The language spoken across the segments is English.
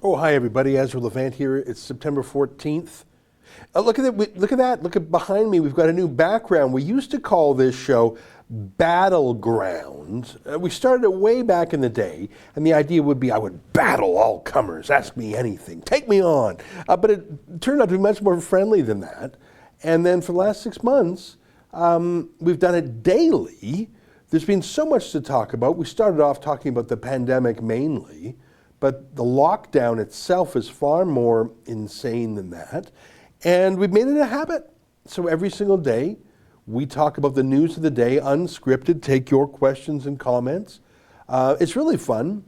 Oh, hi everybody. Ezra Levant here. It's September 14th. Look at that! Look at that! Look at behind me. We've got a new background. We used to call this show Battleground. We started it way back in the day, and the idea would be I would battle all comers. Ask me anything. Take me on. But it turned out to be much more friendly than that. And then for the last 6 months, we've done it daily. There's been so much to talk about. We started off talking about the pandemic mainly. But the lockdown itself is far more insane than that. And we've made it a habit. So every single day, we talk about the news of the day, unscripted, take your questions and comments. It's really fun.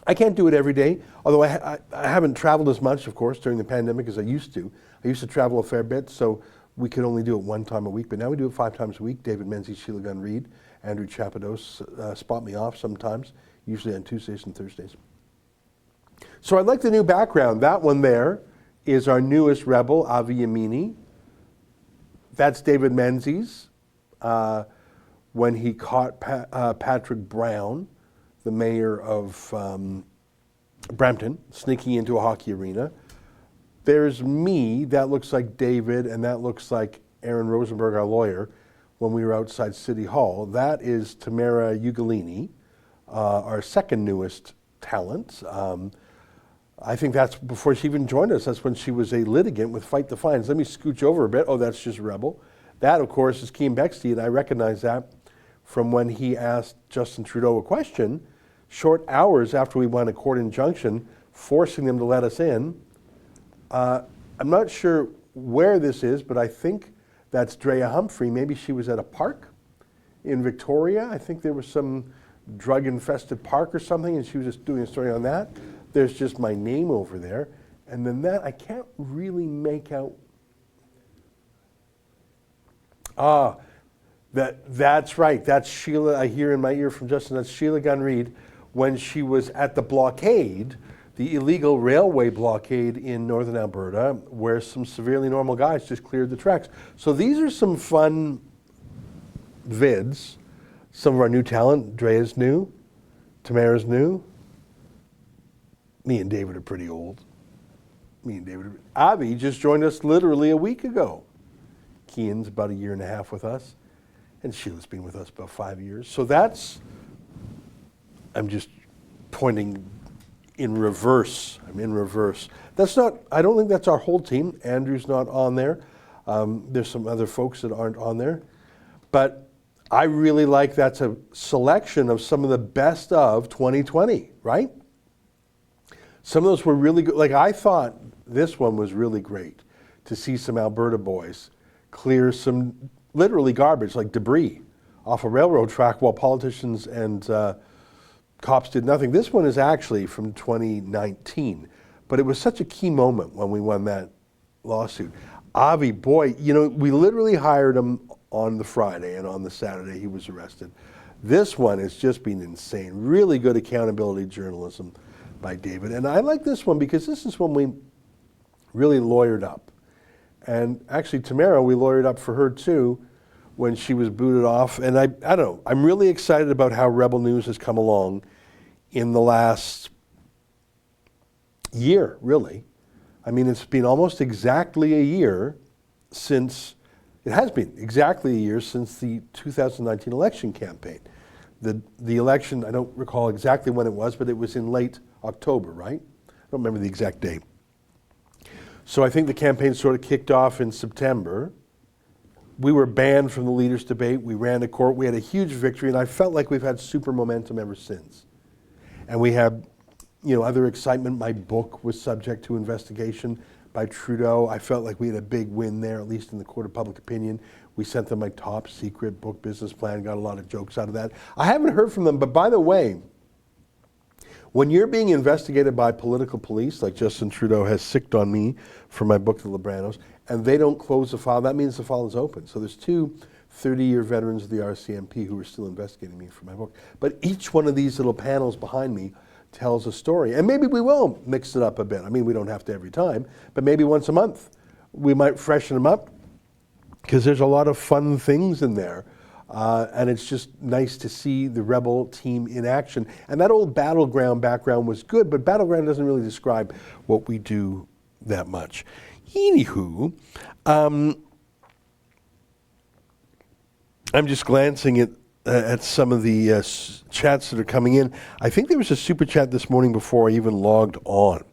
I can't do it every day, although I haven't traveled as much, of course, during the pandemic as I used to. I used to travel a fair bit, so we could only do it one time a week. But now we do it 5 times a week. David Menzies, Sheila Gunn Reid, Andrew Chapados spot me off sometimes, usually on Tuesdays and Thursdays. So I like the new background. That one there is our newest rebel, Avi Yamini. That's David Menzies when he caught Patrick Brown, the mayor of Brampton, sneaking into a hockey arena. There's me, that looks like David, and that looks like Aaron Rosenberg, our lawyer, when we were outside City Hall. That is Tamara Ugolini, our second newest talent. I think that's before she even joined us. That's when she was a litigant with Fight the Fines. Let me scooch over a bit. Oh, that's just Rebel. That, of course, is Keean Bexte, and I recognize that from when he asked Justin Trudeau a question short hours after we won a court injunction forcing them to let us in. I'm not sure where this is, but I think that's Drea Humphrey. Maybe she was at a park in Victoria. I think there was some drug-infested park or something, and she was just doing a story on that. There's just my name over there. And then that, I can't really make out. That's right. That's Sheila, I hear in my ear from Justin, that's Sheila Gunn Reid when she was at the blockade, the illegal railway blockade in northern Alberta, where some severely normal guys just cleared the tracks. So these are some fun vids. Some of our new talent. Drea's new. Tamara's new. Me and David are pretty old. Avi just joined us literally a week ago. Keean's about 1.5 years with us. And Sheila's been with us about 5 years. So that's, I'm just pointing in reverse. I'm in reverse. That's not, I don't think that's our whole team. Andrew's not on there. There's some other folks that aren't on there. But I really like that's a selection of some of the best of 2020, right? Some of those were really good. Like I thought this one was really great to see some Alberta boys clear some literally garbage, like debris, off a railroad track while politicians and cops did nothing. This one is actually from 2019, but it was such a key moment when we won that lawsuit. Avi, boy, you know, we literally hired him on the Friday, and on the Saturday he was arrested. This one has just been insane. Really good accountability journalism by David. And I like this one because this is when we really lawyered up. And actually, Tamara, we lawyered up for her too when she was booted off. And I don't know, I'm really excited about how Rebel News has come along in the last year, really. I mean, it's been almost exactly a year since, it has been exactly a year since the 2019 election campaign. The election, I don't recall exactly when it was, but it was in late October, right? I don't remember the exact date. So I think the campaign sort of kicked off in September. We were banned from the leaders' debate. We ran to court. We had a huge victory, and I felt like we've had super momentum ever since. And we had, you know, other excitement. My book was subject to investigation by Trudeau. I felt like we had a big win there, at least in the court of public opinion. We sent them my top secret book business plan, got a lot of jokes out of that. I haven't heard from them, but by the way, when you're being investigated by political police, like Justin Trudeau has sicked on me for my book, The Libranos, and they don't close the file, that means the file is open. So there's 2 30-year veterans of the RCMP who are still investigating me for my book. But each one of these little panels behind me tells a story. And maybe we will mix it up a bit. I mean, we don't have to every time, but maybe once a month we might freshen them up because there's a lot of fun things in there. And it's just nice to see the Rebel team in action. And that old Battleground background was good, but Battleground doesn't really describe what we do that much. Anywho, I'm just glancing at some of the chats that are coming in. I think there was a super chat this morning before I even logged on.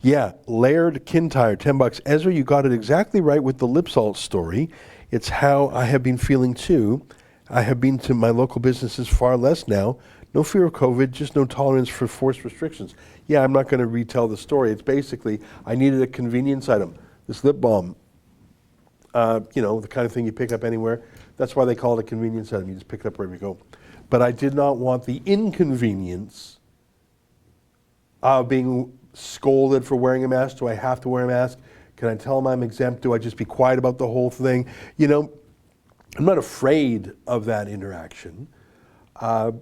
Yeah, Laird Kintyre, $10. Ezra, you got it exactly right with the lip salt story. It's how I have been feeling too. I have been to my local businesses far less now. No fear of COVID, just no tolerance for forced restrictions. Yeah, I'm not going to retell the story. It's basically, I needed a convenience item. This lip balm, the kind of thing you pick up anywhere. That's why they call it a convenience item. You just pick it up wherever you go. But I did not want the inconvenience of being scolded for wearing a mask. Do I have to wear a mask? Can I tell them I'm exempt? Do I just be quiet about the whole thing? I'm not afraid of that interaction, but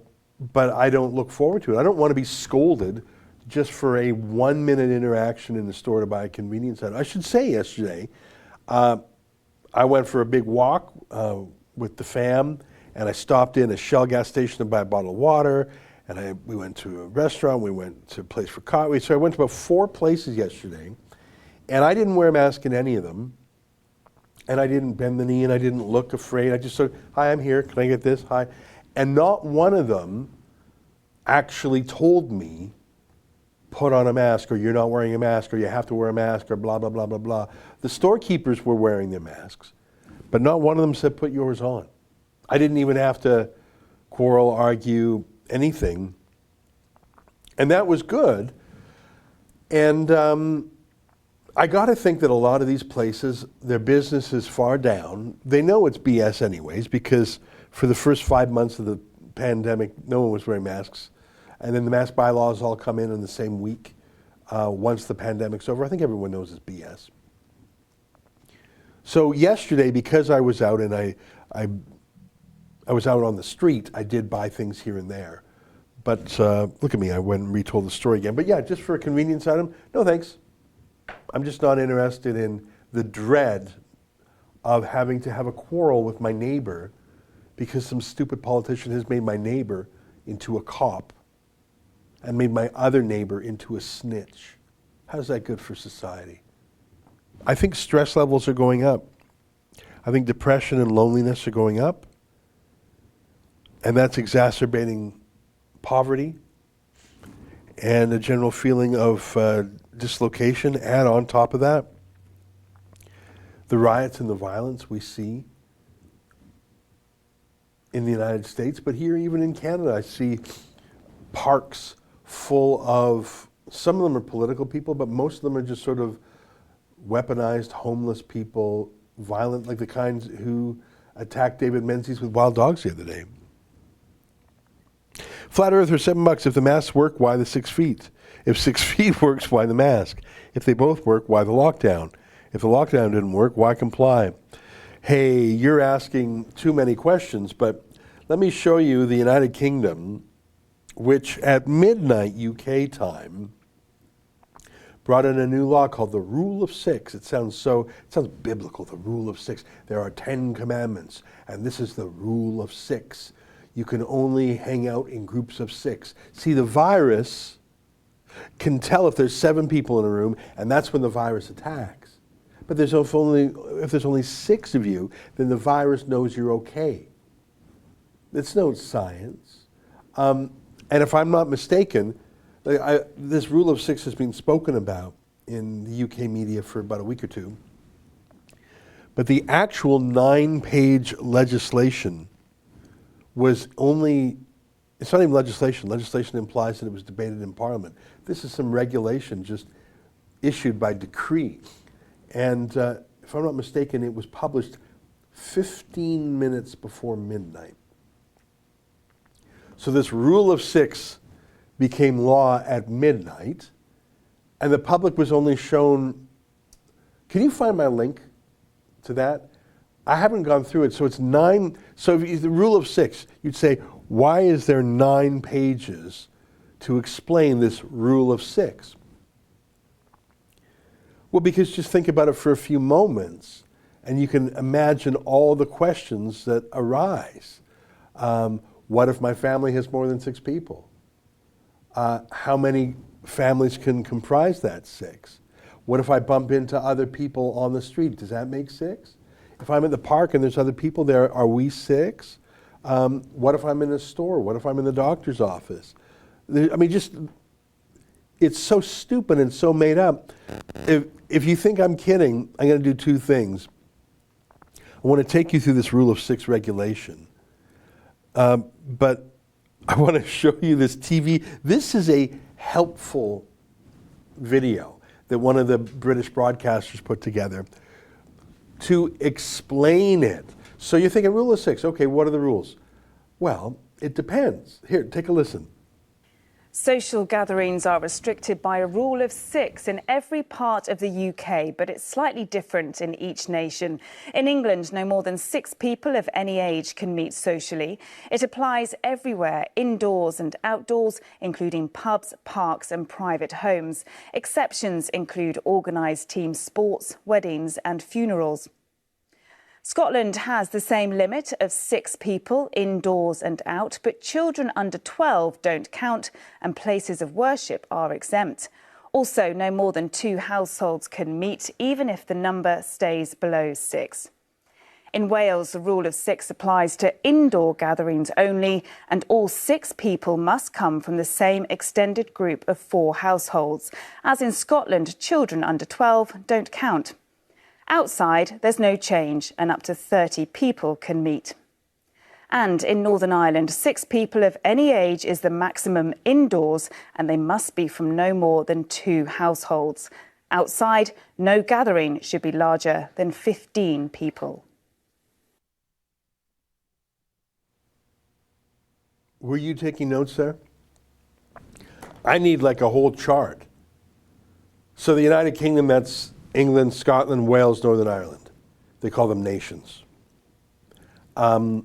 I don't look forward to it. I don't want to be scolded just for a 1-minute interaction in the store to buy a convenience item. I should say yesterday, I went for a big walk with the fam, and I stopped in a Shell gas station to buy a bottle of water, and we went to a restaurant, we went to a place for coffee. So I went to about 4 places yesterday, and I didn't wear a mask in any of them, and I didn't bend the knee, and I didn't look afraid. I just said, hi, I'm here, can I get this? Hi. And not one of them actually told me, put on a mask, or you're not wearing a mask, or you have to wear a mask, or blah, blah, blah, blah, blah. The storekeepers were wearing their masks, but not one of them said, put yours on. I didn't even have to quarrel, argue, anything. And that was good. And I got to think that a lot of these places, their business is far down. They know it's BS anyways, because for the first 5 months of the pandemic, no one was wearing masks. And then the mask bylaws all come in the same week once the pandemic's over. I think everyone knows it's BS. So yesterday, because I was out and I was out on the street, I did buy things here and there. But look at me, I went and retold the story again. But yeah, just for a convenience item, no thanks. I'm just not interested in the dread of having to have a quarrel with my neighbor because some stupid politician has made my neighbor into a cop and made my other neighbor into a snitch. How's that good for society? I think stress levels are going up. I think depression and loneliness are going up. And that's exacerbating poverty and a general feeling of dislocation. Add on top of that the riots and the violence we see in the United States, but here even in Canada, I see parks full of, some of them are political people, but most of them are just sort of weaponized homeless people, violent, like the kinds who attacked David Menzies with wild dogs the other day. Flat Earther, $7. If the masks work, why the 6 feet? If 6 feet works, why the mask? If they both work, why the lockdown? If the lockdown didn't work, why comply? Hey, you're asking too many questions, but let me show you the United Kingdom, which at midnight UK time brought in a new law called the Rule of Six. It sounds biblical, the Rule of Six. There are 10 commandments, and this is the Rule of Six. You can only hang out in groups of 6. See, the virus can tell if there's 7 people in a room, and that's when the virus attacks. But if there's only 6 of you, then the virus knows you're okay. It's no science. And if I'm not mistaken, this Rule of 6 has been spoken about in the UK media for about a week or two. But the actual 9-page legislation was only, it's not even legislation. Legislation implies that it was debated in Parliament. This is some regulation just issued by decree. And if I'm not mistaken, it was published 15 minutes before midnight. So this Rule of 6 became law at midnight, and the public was only shown, can you find my link to that? I haven't gone through it, so it's 9, so if the Rule of 6, you'd say, why is there 9 pages to explain this Rule of 6? Well, because just think about it for a few moments. And you can imagine all the questions that arise. What if my family has more than 6 people? How many families can comprise that 6? What if I bump into other people on the street? Does that make 6? If I'm at the park and there's other people there, are we 6? What if I'm in a store? What if I'm in the doctor's office? It's so stupid and so made up. If you think I'm kidding, I'm going to do 2 things. I want to take you through this rule of 6 regulation. But I want to show you this TV. This is a helpful video that one of the British broadcasters put together to explain it. So you're thinking, rule of 6, okay, what are the rules? Well, it depends. Here, take a listen. Social gatherings are restricted by a rule of 6 in every part of the UK, but it's slightly different in each nation. In England, no more than 6 people of any age can meet socially. It applies everywhere, indoors and outdoors, including pubs, parks and private homes. Exceptions include organised team sports, weddings and funerals. Scotland has the same limit of 6 people indoors and out, but children under 12 don't count and places of worship are exempt. Also, no more than 2 households can meet, even if the number stays below 6. In Wales, the rule of 6 applies to indoor gatherings only, and all 6 people must come from the same extended group of 4 households. As in Scotland, children under 12 don't count. Outside, there's no change and up to 30 people can meet. And in Northern Ireland, 6 people of any age is the maximum indoors and they must be from no more than 2 households. Outside, no gathering should be larger than 15 people. Were you taking notes there? I need like a whole chart. So the United Kingdom, that's England, Scotland, Wales, Northern Ireland. They call them nations. Boy,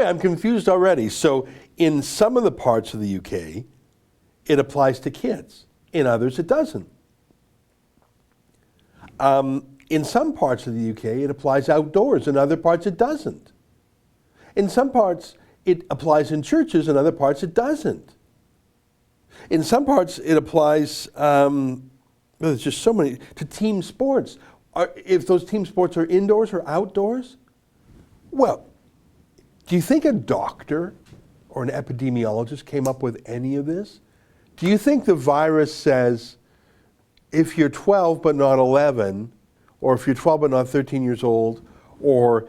I'm confused already. So in some of the parts of the UK, it applies to kids. In others, it doesn't. In some parts of the UK, it applies outdoors. In other parts, it doesn't. In some parts, it applies in churches. In other parts, it doesn't. In some parts, it applies, there's just so many, to team sports. If those team sports are indoors or outdoors? Well, do you think a doctor or an epidemiologist came up with any of this? Do you think the virus says, if you're 12 but not 11, or if you're 12 but not 13 years old, or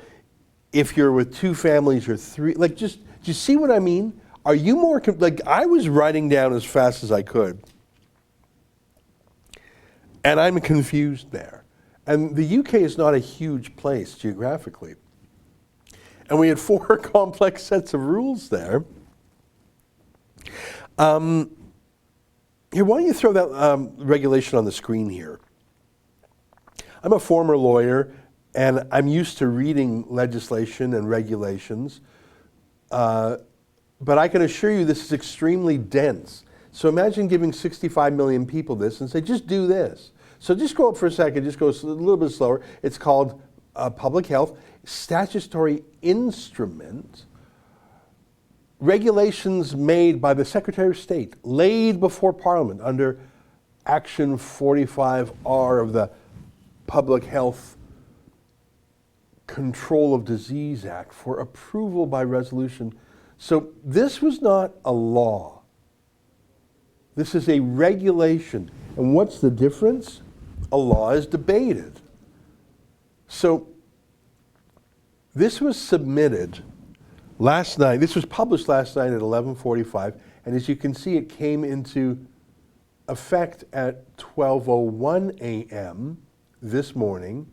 if you're with 2 families or 3, do you see what I mean? Are you more, I was writing down as fast as I could, and I'm confused there. And the UK is not a huge place geographically. And we had 4 complex sets of rules there. Here, why don't you throw that regulation on the screen here? I'm a former lawyer, and I'm used to reading legislation and regulations. But I can assure you this is extremely dense. So imagine giving 65 million people this and say, just do this. So just go up for a second, just go a little bit slower. It's called public health, statutory instrument, regulations made by the Secretary of State, laid before Parliament under Action 45R of the Public Health Control of Disease Act for approval by resolution. So this was not a law. This is a regulation. And what's the difference? A law is debated. So this was submitted last night. This was published last night at 11:45. And as you can see, it came into effect at 12:01 a.m. this morning.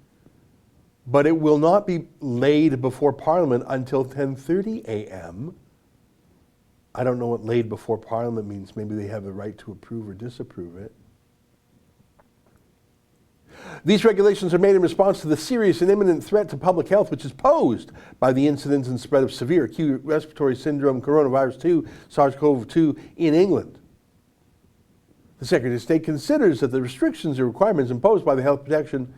But it will not be laid before Parliament until 10:30 a.m. I don't know what laid before Parliament means. Maybe they have the right to approve or disapprove it. These regulations are made in response to the serious and imminent threat to public health which is posed by the incidence and spread of severe acute respiratory syndrome, coronavirus 2, SARS-CoV-2 in England. The Secretary of State considers that the restrictions or requirements imposed by the health protection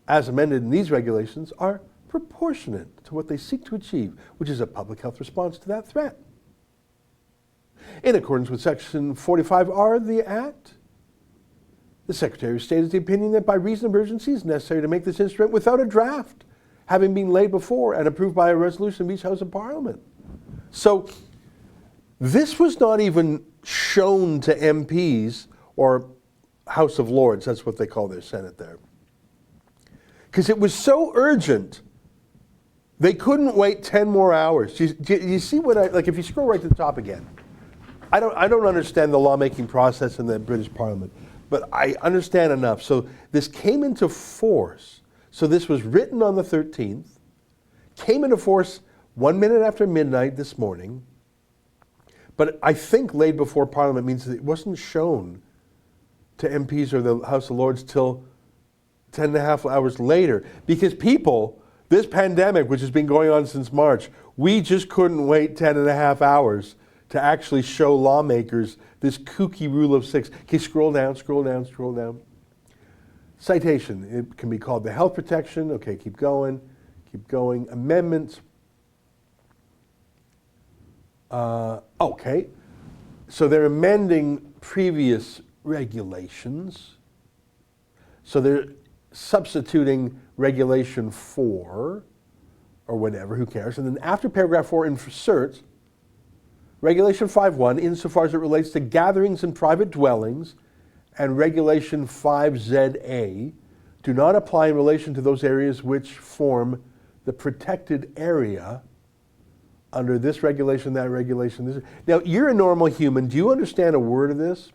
as amended in these regulations are proportionate to what they seek to achieve, which is a public health response to that threat. In accordance with Section 45R of the Act, the Secretary of State is the opinion that by reason of urgency it is necessary to make this instrument without a draft, having been laid before and approved by a resolution of each House of Parliament. So this was not even shown to MPs or House of Lords, that's what they call their Senate there. Because it was so urgent, they couldn't wait 10 more hours. You see what like if you scroll right to the top again, I don't understand the lawmaking process in the British Parliament, but I understand enough. So this came into force. So this was written on the 13th, came into force 1 minute after midnight this morning, but I think laid before Parliament means that it wasn't shown to MPs or the House of Lords till 10 and a half hours later. Because people, this pandemic, which has been going on since March, we just couldn't wait 10 and a half hours to actually show lawmakers this kooky rule of 6. Okay, scroll down, scroll down, scroll down. Citation, it can be called the health protection. Okay, keep going, keep going. Amendments. Okay, so they're amending previous regulations. So they're substituting regulation 4 or whatever, who cares? And then after paragraph 4 inserts regulation 5.1 insofar as it relates to gatherings in private dwellings, and regulation 5ZA do not apply in relation to those areas which form the protected area under this regulation, that regulation. This. Now, you're a normal human. Do you understand a word of this?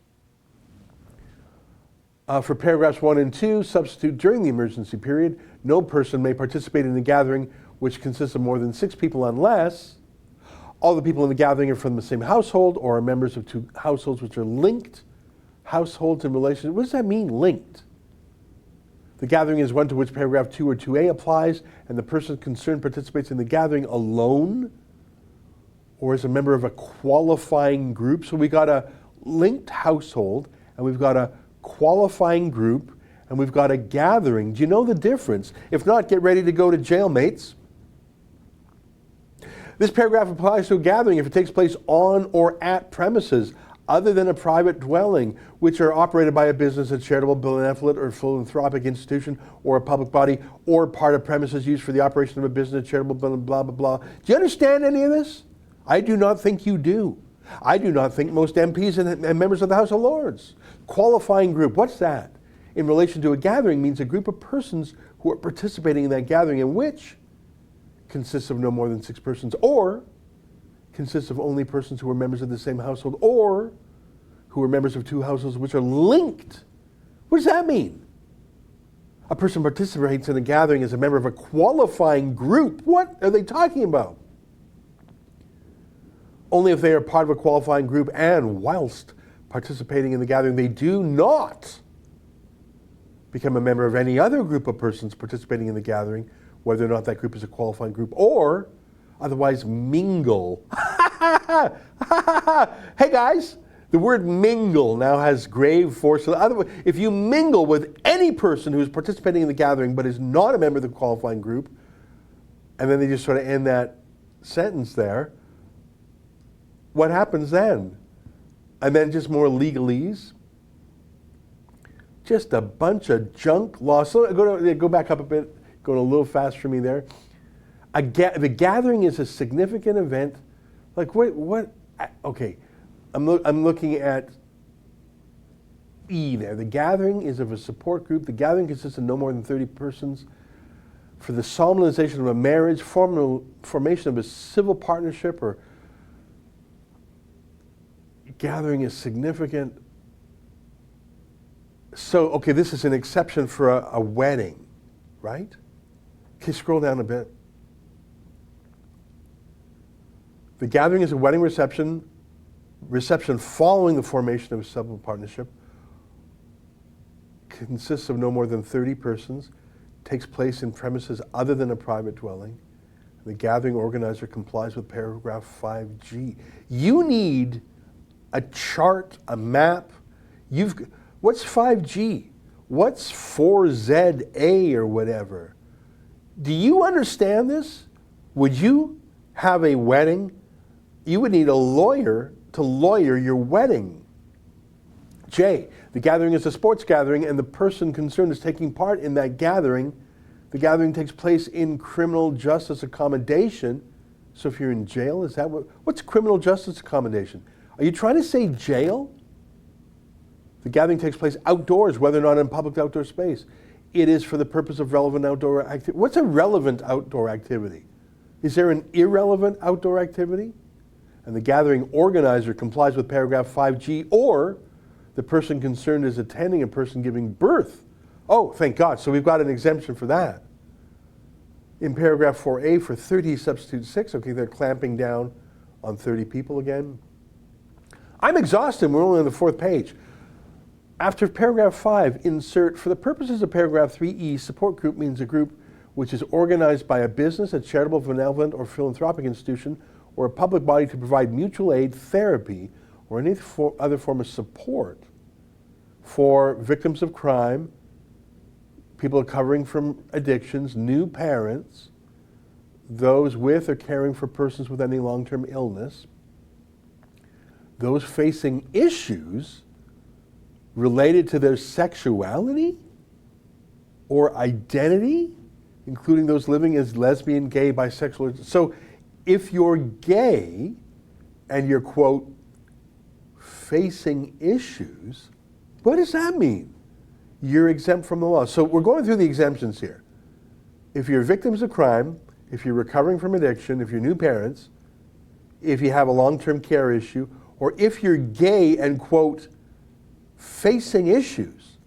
For paragraphs 1 and 2, substitute during the emergency period, no person may participate in a gathering which consists of more than 6 people unless all the people in the gathering are from the same household or are members of 2 households which are linked households in relation. What does that mean, linked? The gathering is one to which paragraph 2 or 2A applies, and the person concerned participates in the gathering alone or as a member of a qualifying group. So we got a linked household, and we've got a qualifying group, and we've got a gathering. Do you know the difference? If not, get ready to go to jail, mates. This paragraph applies to a gathering if it takes place on or at premises other than a private dwelling, which are operated by a business, a charitable, benevolent, or philanthropic institution, or a public body, or part of premises used for the operation of a business, charitable, blah, blah, blah. Do you understand any of this? I do not think you do. I do not think most MPs and members of the House of Lords. Qualifying group, what's that? In relation to a gathering means a group of persons who are participating in that gathering in which consists of no more than 6 persons, or consists of only persons who are members of the same household, or who are members of 2 households which are linked. What does that mean? A person participates in a gathering as a member of a qualifying group. What are they talking about? Only if they are part of a qualifying group and whilst participating in the gathering, they do not become a member of any other group of persons participating in the gathering, whether or not that group is a qualifying group, or otherwise mingle. Hey guys, the word mingle now has grave force. If you mingle with any person who is participating in the gathering but is not a member of the qualifying group, and then they just sort of end that sentence there, what happens then? And then just more legalese. Just a bunch of junk law. So go back up a bit, going a little fast for me there. The gathering is a significant event. Like what? Okay, I'm looking at E there. The gathering is of a support group. The gathering consists of no more than 30 persons for the solemnization of a marriage, formation of a civil partnership, or gathering is significant. So, okay, this is an exception for a wedding, right? Okay, scroll down a bit. The gathering is a wedding reception following the formation of a civil partnership, consists of no more than 30 persons, takes place in premises other than a private dwelling. The gathering organizer complies with paragraph 5G. You need a chart, a map. What's 5G? What's 4ZA or whatever? Do you understand this? Would you have a wedding? You would need a lawyer to lawyer your wedding. J, the gathering is a sports gathering and the person concerned is taking part in that gathering. The gathering takes place in criminal justice accommodation. So if you're in jail, is that what's criminal justice accommodation? Are you trying to say jail? The gathering takes place outdoors, whether or not in public outdoor space. It is for the purpose of relevant outdoor activity. What's a relevant outdoor activity? Is there an irrelevant outdoor activity? And the gathering organizer complies with paragraph 5G, or the person concerned is attending a person giving birth. Oh, thank God. So we've got an exemption for that. In paragraph 4A for 30, substitute 6. Okay, they're clamping down on 30 people again. I'm exhausted. We're only on the 4th page. After paragraph 5, insert, for the purposes of paragraph 3E, support group means a group which is organized by a business, a charitable, benevolent, or philanthropic institution, or a public body to provide mutual aid, therapy, or any other form of support for victims of crime, people recovering from addictions, new parents, those with or caring for persons with any long-term illness, those facing issues related to their sexuality or identity, including those living as lesbian, gay, bisexual. So if you're gay and you're, quote, facing issues, what does that mean? You're exempt from the law. So we're going through the exemptions here. If you're victims of crime, if you're recovering from addiction, if you're new parents, if you have a long-term care issue, or if you're gay and, quote, facing issues.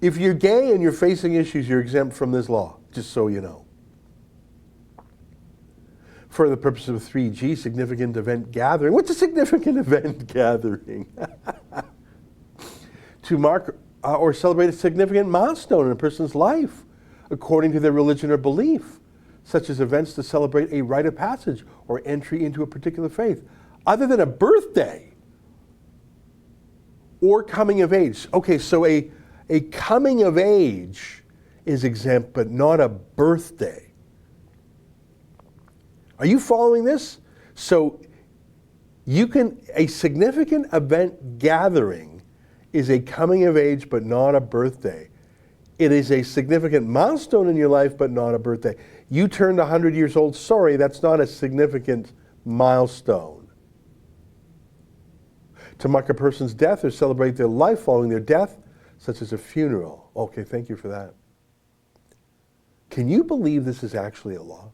If you're gay and you're facing issues, you're exempt from this law, just so you know. For the purpose of 3G, significant event gathering. What's a significant event gathering? To mark or celebrate a significant milestone in a person's life, according to their religion or belief, such as events to celebrate a rite of passage or entry into a particular faith, other than a birthday or coming of age. Okay, so a coming of age is exempt, but not a birthday. Are you following this? So a significant event gathering is a coming of age, but not a birthday. It is a significant milestone in your life, but not a birthday. You turned 100 years old. Sorry, that's not a significant milestone. To mark a person's death or celebrate their life following their death, such as a funeral. Okay, thank you for that. Can you believe this is actually a law?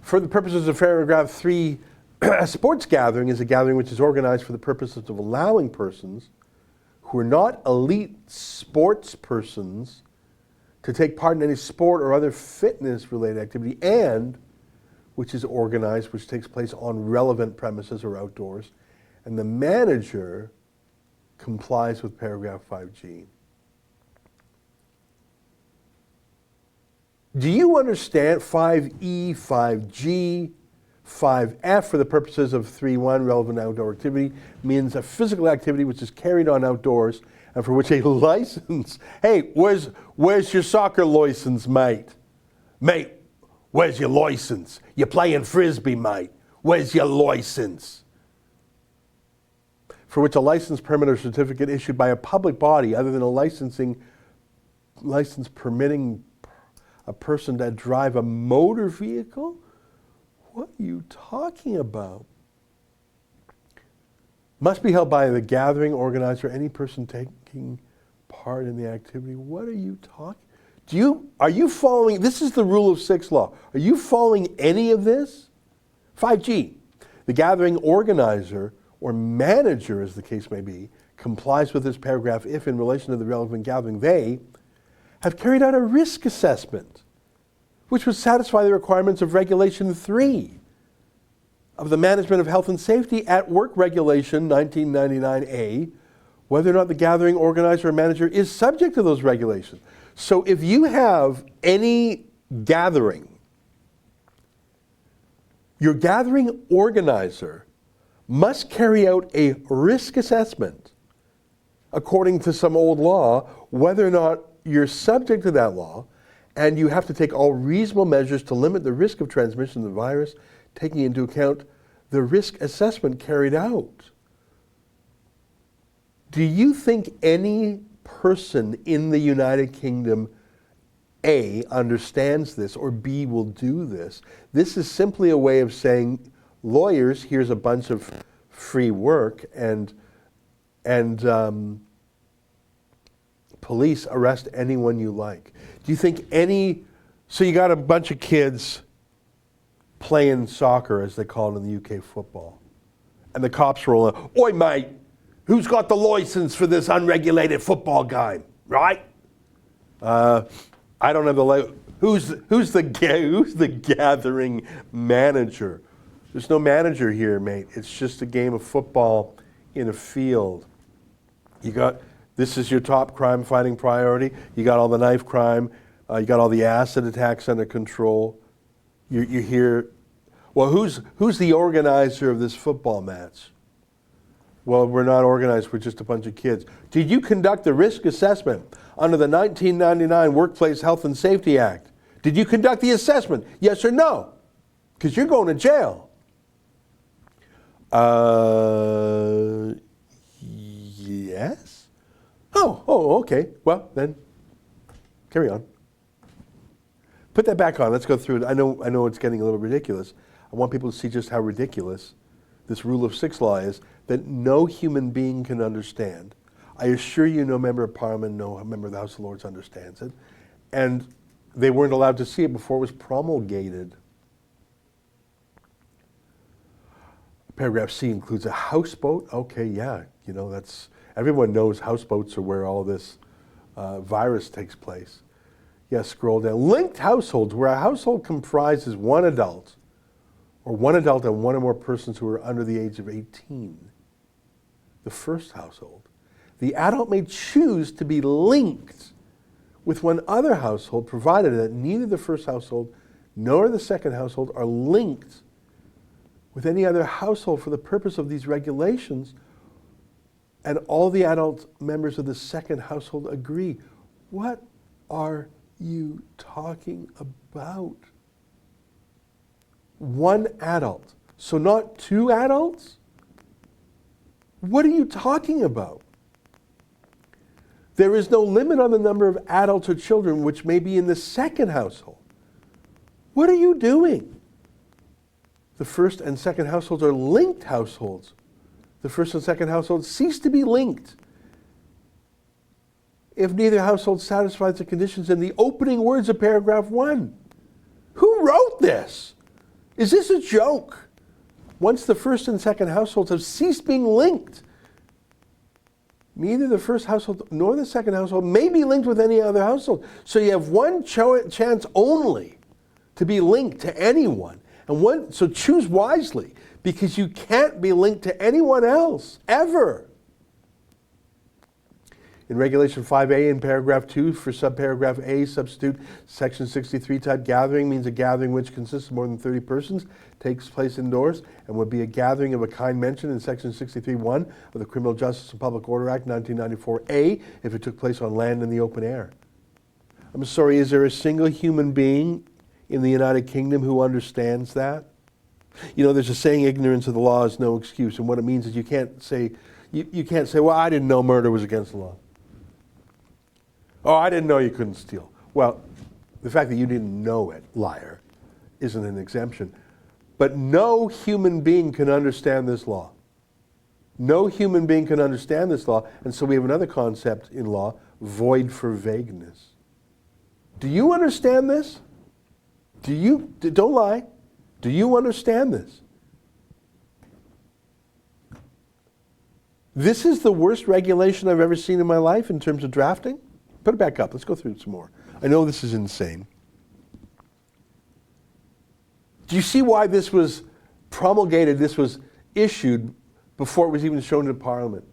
For the purposes of paragraph 3, a sports gathering is a gathering which is organized for the purposes of allowing persons who are not elite sports persons to take part in any sport or other fitness-related activity, and which is organized, which takes place on relevant premises or outdoors, and the manager complies with paragraph 5G. Do you understand 5E, 5G, 5F for the purposes of 3.1, relevant outdoor activity, means a physical activity which is carried on outdoors and for which a license, hey, where's your soccer license, mate? Mate, where's your license? You're playing frisbee, mate. Where's your license? For which a license, permit, or certificate issued by a public body other than a license permitting a person to drive a motor vehicle? What are you talking about? Must be held by the gathering organizer, any person taking part in the activity. What are you talking? Are you following? This is the rule of 6 law. Are you following any of this? 5G. The gathering organizer or manager, as the case may be, complies with this paragraph if, in relation to the relevant gathering, they have carried out a risk assessment which would satisfy the requirements of Regulation 3 of the Management of Health and Safety at Work Regulation 1999A, whether or not the gathering organizer or manager is subject to those regulations. So if you have any gathering, your gathering organizer must carry out a risk assessment according to some old law, whether or not you're subject to that law, and you have to take all reasonable measures to limit the risk of transmission of the virus, taking into account the risk assessment carried out. Do you think any person in the United Kingdom, A, understands this, or B, will do this? This is simply a way of saying, lawyers, here's a bunch of free work, and police, arrest anyone you like. Do you think so you got a bunch of kids playing soccer, as they call it in the UK, football, and the cops roll in, oi mate, who's got the license for this unregulated football game, right? I don't have the who's the gathering manager? There's no manager here, mate. It's just a game of football in a field. This is your top crime fighting priority. You got all the knife crime. You got all the acid attacks under control. You hear, well, who's the organizer of this football match? Well, we're not organized. We're just a bunch of kids. Did you conduct the risk assessment under the 1999 Workplace Health and Safety Act? Did you conduct the assessment? Yes or no? Because you're going to jail. Yes? Oh, okay. Well, then, carry on. Put that back on. Let's go through it. I know it's getting a little ridiculous. I want people to see just how ridiculous this rule of 6 law is that no human being can understand. I assure you no member of Parliament, no member of the House of Lords understands it. And they weren't allowed to see it before it was promulgated. Paragraph C includes a houseboat. Okay, yeah, everyone knows houseboats are where all this virus takes place. Yeah, scroll down. Linked households, where a household comprises one adult and one or more persons who are under the age of 18. The first household. The adult may choose to be linked with one other household, provided that neither the first household nor the second household are linked with any other household for the purpose of these regulations, and all the adult members of the second household agree. What are you talking about? One adult. So not 2 adults? What are you talking about? There is no limit on the number of adults or children which may be in the second household. What are you doing? The first and second households are linked households. The first and second households cease to be linked if neither household satisfies the conditions in the opening words of paragraph 1. Who wrote this? Is this a joke? Once the first and second households have ceased being linked, neither the first household nor the second household may be linked with any other household. So you have one chance only to be linked to anyone. So choose wisely, because you can't be linked to anyone else, ever. In Regulation 5A in paragraph 2, for subparagraph A, substitute section 63 type gathering means a gathering which consists of more than 30 persons, takes place indoors, and would be a gathering of a kind mentioned in section 63(1) of the Criminal Justice and Public Order Act 1994A if it took place on land in the open air. I'm sorry, is there a single human being in the United Kingdom who understands that? There's a saying, ignorance of the law is no excuse, and what it means is you can't say, well, I didn't know murder was against the law. Oh, I didn't know you couldn't steal. Well, the fact that you didn't know it, liar, isn't an exemption. But no human being can understand this law. No human being can understand this law, and so we have another concept in law, void for vagueness. Do you understand this? Don't lie. Do you understand this? This is the worst regulation I've ever seen in my life in terms of drafting. Put it back up. Let's go through it some more. I know this is insane. Do you see why this was promulgated, this was issued before it was even shown to Parliament?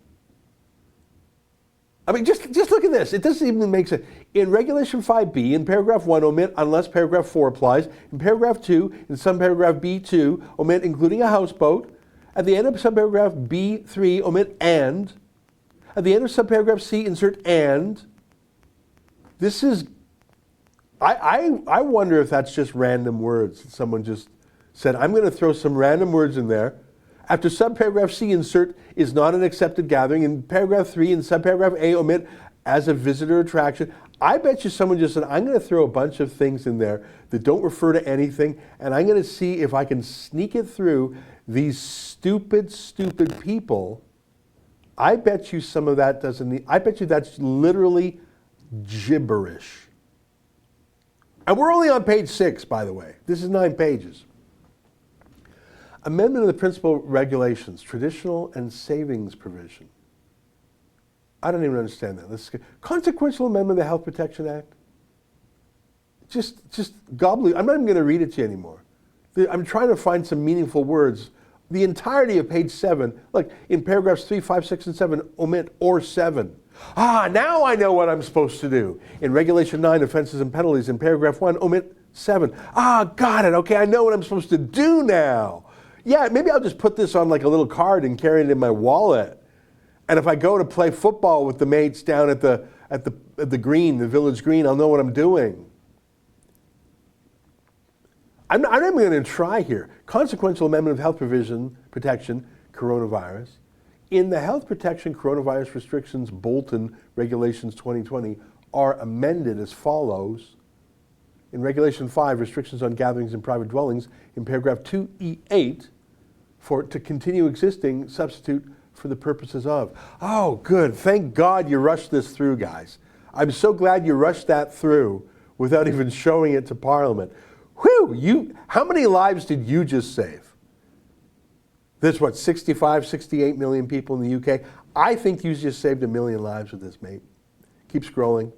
I mean, just look at this. It doesn't even make sense. In Regulation 5B, in paragraph 1, omit unless paragraph 4 applies. In paragraph 2, in some paragraph B2, omit including a houseboat. At the end of subparagraph B3, omit and. At the end of subparagraph C, insert and. This is, I wonder if that's just random words. Someone just said, I'm going to throw some random words in there. After subparagraph C, insert is not an accepted gathering. In paragraph 3, in subparagraph A, omit as a visitor attraction. I bet you someone just said, I'm going to throw a bunch of things in there that don't refer to anything, and I'm going to see if I can sneak it through these stupid, stupid people. I bet you some of that doesn't need, I bet you that's literally gibberish. And we're only on page 6, by the way. This is 9 pages. Amendment of the Principal Regulations, Traditional and Savings Provision. I don't even understand that. Consequential Amendment of the Health Protection Act. Just gobbly. I'm not even going to read it to you anymore. I'm trying to find some meaningful words. The entirety of page 7, look, in paragraphs 3, 5, 6, and 7, omit or 7. Now I know what I'm supposed to do. In Regulation 9, Offenses and Penalties, in paragraph 1, omit 7. Got it. Okay, I know what I'm supposed to do now. Yeah, maybe I'll just put this on like a little card and carry it in my wallet. And if I go to play football with the mates down at the green, the village green, I'll know what I'm doing. I'm not even going to try here. Consequential Amendment of Health Protection, Coronavirus. In the Health Protection Coronavirus Restrictions Bolton Regulations 2020 are amended as follows. In Regulation 5, Restrictions on Gatherings in Private Dwellings, in paragraph 2E8, for to continue existing, substitute for the purposes of. Oh, good. Thank God you rushed this through, guys. I'm so glad you rushed that through without even showing it to Parliament. Whew! How many lives did you just save? There's 65, 68 million people in the UK. I think you just saved 1 million lives with this, mate. Keep scrolling.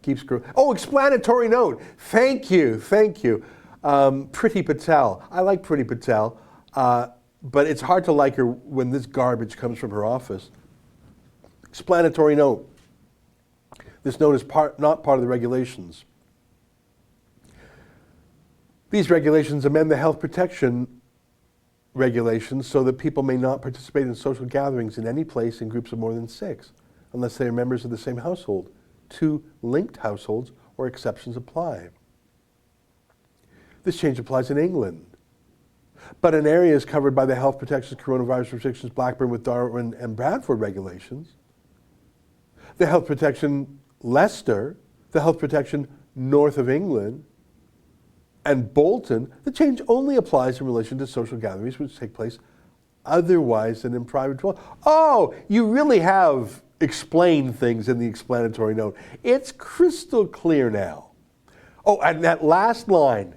Keep scrolling. Oh, explanatory note. Thank you. Priti Patel. I like Priti Patel. But it's hard to like her when this garbage comes from her office. Explanatory note. This note is not part of the regulations. These regulations amend the health protection regulations so that people may not participate in social gatherings in any place in groups of more than 6, unless they are members of the same household. 2 linked households or exceptions apply. This change applies in England. But in areas covered by the Health Protection Coronavirus Restrictions Blackburn with Darwin and Bradford regulations, the Health Protection Leicester, the Health Protection North of England, and Bolton, the change only applies in relation to social gatherings which take place otherwise than in private dwellings. Oh, you really have explained things in the explanatory note. It's crystal clear now. Oh, and that last line,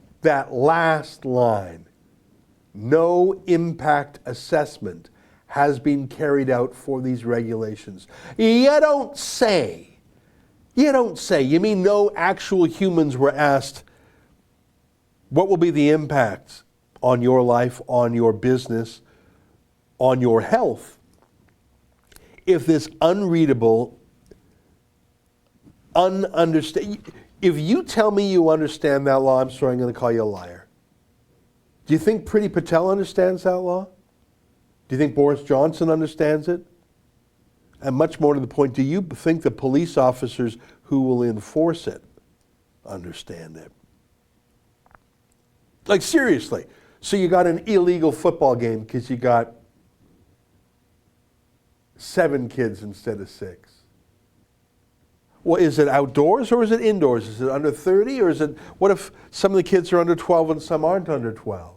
no impact assessment has been carried out for these regulations. You don't say. You mean no actual humans were asked, what will be the impact on your life, on your business, on your health, if this unreadable, if you tell me you understand that law, I'm sorry, I'm going to call you a liar. Do you think Priti Patel understands that law? Do you think Boris Johnson understands it? And much more to the point, do you think the police officers who will enforce it understand it? Like, seriously. So you got an illegal football game because you got 7 kids instead of 6. Well, is it outdoors or is it indoors? Is it under 30 or is it, what if some of the kids are under 12 and some aren't under 12?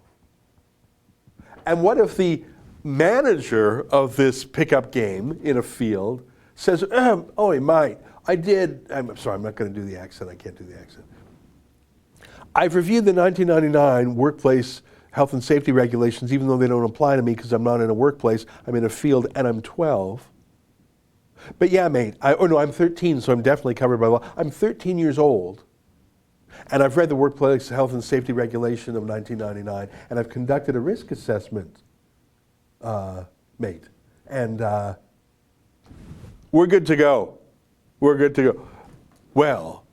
And what if the manager of this pickup game in a field says, oh, mate, I'm sorry, I'm not going to do the accent. I can't do the accent. I've reviewed the 1999 workplace health and safety regulations, even though they don't apply to me because I'm not in a workplace, I'm in a field and I'm 12. But yeah, mate, I'm 13, so I'm definitely covered by law. I'm 13 years old, and I've read the workplace health and safety regulation of 1999, and I've conducted a risk assessment, mate. And we're good to go. Well,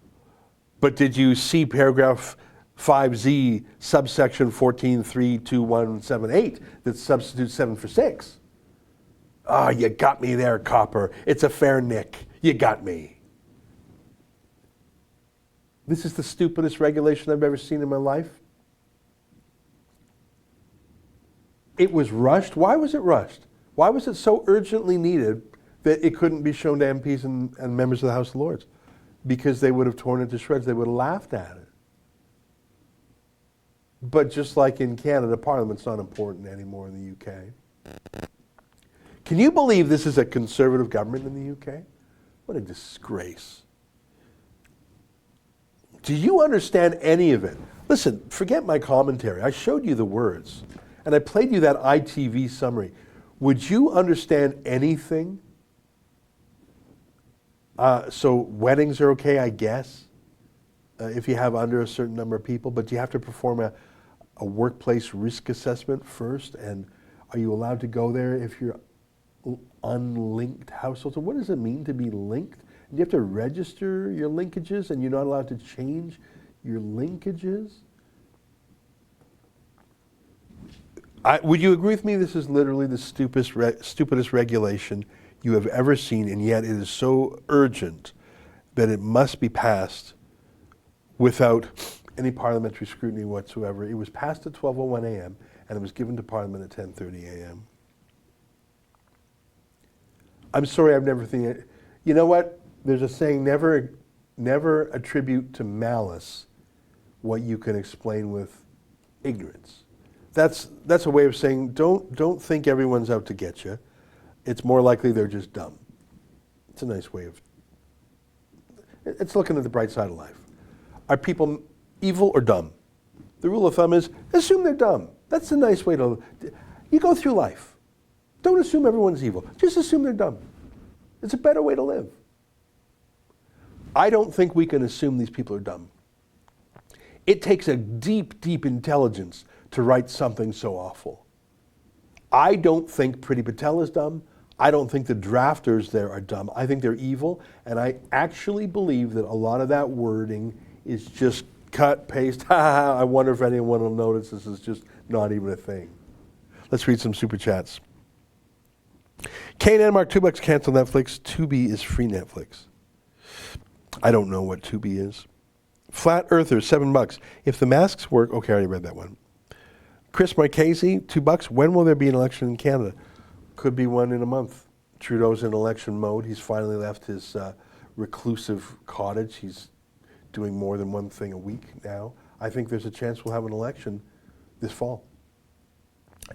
but did you see paragraph 5Z subsection 14.3.2178 that substitutes 7 for 6. Oh, you got me there, copper. It's a fair nick. You got me. This is the stupidest regulation I've ever seen in my life. It was rushed. Why was it rushed? Why was it so urgently needed that it couldn't be shown to MPs and members of the House of Lords? Because they would have torn it to shreds. They would have laughed at it. But just like in Canada, Parliament's not important anymore in the UK. Can you believe this is a Conservative government in the UK? What a disgrace. Do you understand any of it? Listen, forget my commentary. I showed you the words, and I played you that ITV summary. Would you understand anything? So weddings are okay, I guess, if you have under a certain number of people, but you have to perform a workplace risk assessment first, and are you allowed to go there if you're unlinked households? So what does it mean to be linked? You have to register your linkages, and you're not allowed to change your linkages? Would you agree with me? This is literally the stupidest regulation you have ever seen, and yet it is so urgent that it must be passed without any parliamentary scrutiny whatsoever. It was passed at 12:01 a.m. and it was given to Parliament at 10:30 a.m. I'm sorry, I've never seen it. You know what? There's a saying: never attribute to malice what you can explain with ignorance. That's a way of saying don't think everyone's out to get you. It's more likely they're just dumb. It's a nice way of. It's looking at the bright side of life. Are people evil or dumb? The rule of thumb is assume they're dumb. That's a nice way to. You go through life. Don't assume everyone's evil. Just assume they're dumb. It's a better way to live. I don't think we can assume these people are dumb. It takes a deep, deep intelligence to write something so awful. I don't think Priti Patel is dumb. I don't think the drafters there are dumb. I think they're evil, and I actually believe that a lot of that wording is just cut, paste. I wonder if anyone will notice this is just not even a thing. Let's read some super chats. K&N Mark, $2 cancel Netflix. Tubi is free Netflix. I don't know what Tubi is. Flat Earther, $7. If the masks work, okay, I already read that one. Chris Marchese, $2. When will there be an election in Canada? Could be one in a month. Trudeau's in election mode. He's finally left his reclusive cottage. He's doing more than one thing a week now. I think there's a chance we'll have an election this fall.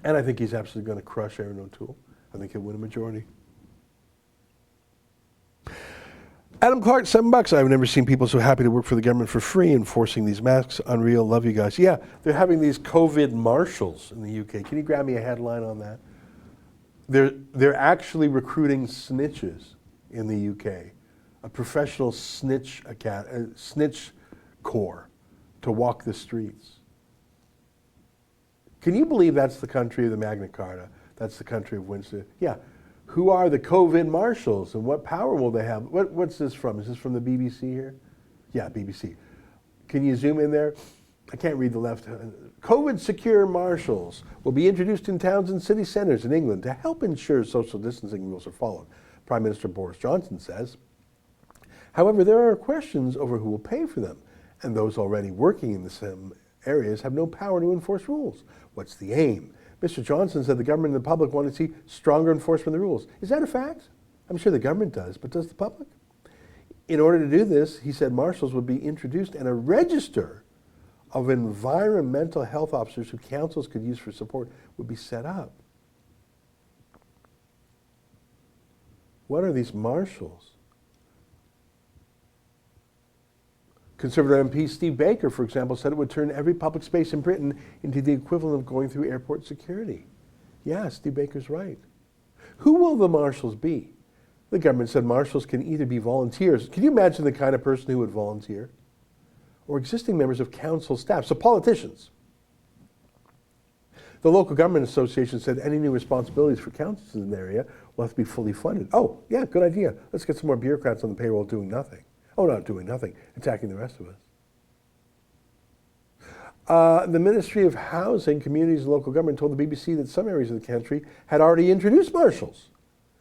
And I think he's absolutely going to crush Aaron O'Toole. I think he'll win a majority. Adam Clark, $7. I've never seen people so happy to work for the government for free, enforcing these masks. Unreal. Love you guys. Yeah, they're having these COVID marshals in the UK. Can you grab me a headline on that? They're actually recruiting snitches in the UK, a professional snitch corps to walk the streets. Can you believe that's the country of the Magna Carta? That's the country of Winston. Yeah. Who are the COVID marshals and what power will they have? What's this from? Is this from the BBC here? Yeah, BBC. Can you zoom in there? I can't read the left. COVID secure marshals will be introduced in towns and city centres in England to help ensure social distancing rules are followed, Prime Minister Boris Johnson says. However, there are questions over who will pay for them, and those already working in the same areas have no power to enforce rules. What's the aim? Mr. Johnson said the government and the public want to see stronger enforcement of the rules. Is that a fact? I'm sure the government does, but does the public? In order to do this, he said marshals would be introduced and a register of environmental health officers who councils could use for support would be set up. What are these marshals? Conservative MP Steve Baker, for example, said it would turn every public space in Britain into the equivalent of going through airport security. Yeah, Steve Baker's right. Who will the marshals be? The government said marshals can either be volunteers. Can you imagine the kind of person who would volunteer? Or existing members of council staff, so politicians. The local government association said any new responsibilities for councils in the area will have to be fully funded. Oh, yeah, good idea. Let's get some more bureaucrats on the payroll doing nothing. Oh, not doing nothing, attacking the rest of us. The Ministry of Housing, Communities and Local Government told the BBC that some areas of the country had already introduced marshals,